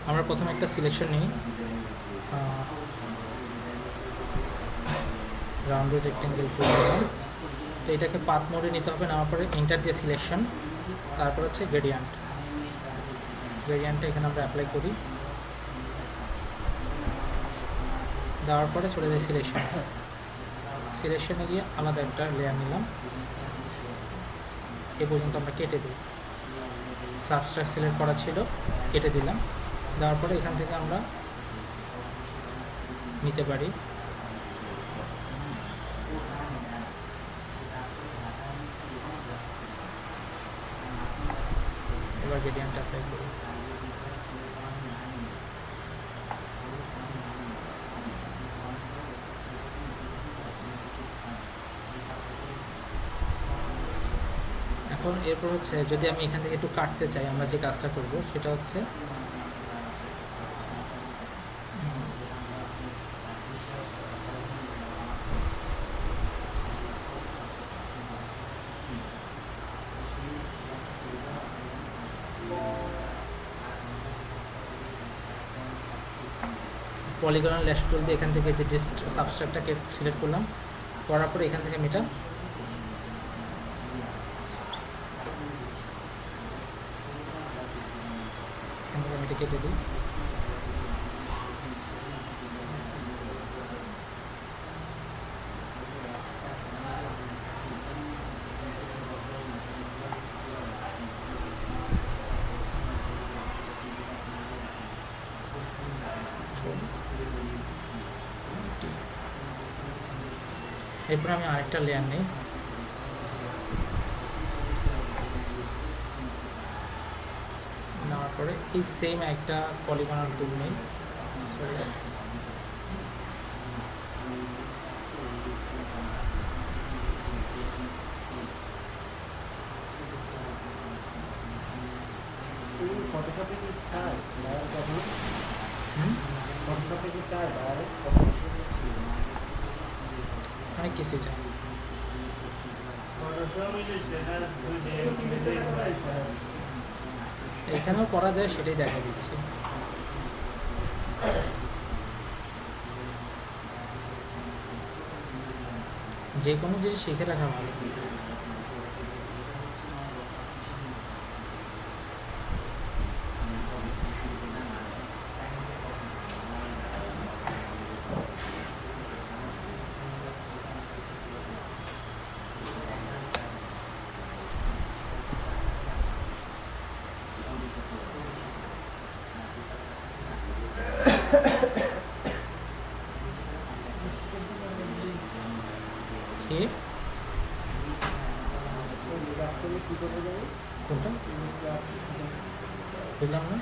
আমরা প্রথমে একটা সিলেকশন নিই, রাউন্ডেড রেক্টেঙ্গেল টুল। তো এটাকে পাথ মোডে নিতে হবে, নেওয়ার পরে এন্টার দিয়ে সিলেকশন, তারপর হচ্ছে গ্রেডিয়েন্টটা এখানে আমরা অ্যাপ্লাই করি, দেওয়ার পরে চলে যায় সিলেকশনে গিয়ে আলাদা একটা লেয়ার নিলাম, এ পর্যন্ত আমরা কেটে দিই। সাবস্ট্রাক্ট সিলেক্ট করা ছিল, কেটে দিলাম। দেওয়ার পরে এখান থেকে আমরা নিতে পারি এবার গ্রেডিয়েন্ট অ্যাপ্লাই করি। এখন এরপর হচ্ছে যদি আমি এখান থেকে একটু কাটতে চাই, আমরা যে কাজটা করব সেটা হচ্ছে পলিগনাল ল্যাশ টুল দিয়ে এখান থেকে যে সাবস্ট্রাক্টটাকে সিলেক্ট করলাম, করার পরে এখান থেকে আমি এটা কেটে দিই। এরপর আমি আরেকটা লেয়ার নিই, নেওয়ার পরে এই সেম একটা পলিগনাল টুল নিই, অনেক কিছুই চাই। এখানেও করা যায়, সেটাই দেখা দিচ্ছি। যে কোনো জিনিস শিখে রাখা ভালো। ঠিক কোনটা বুঝলাম না।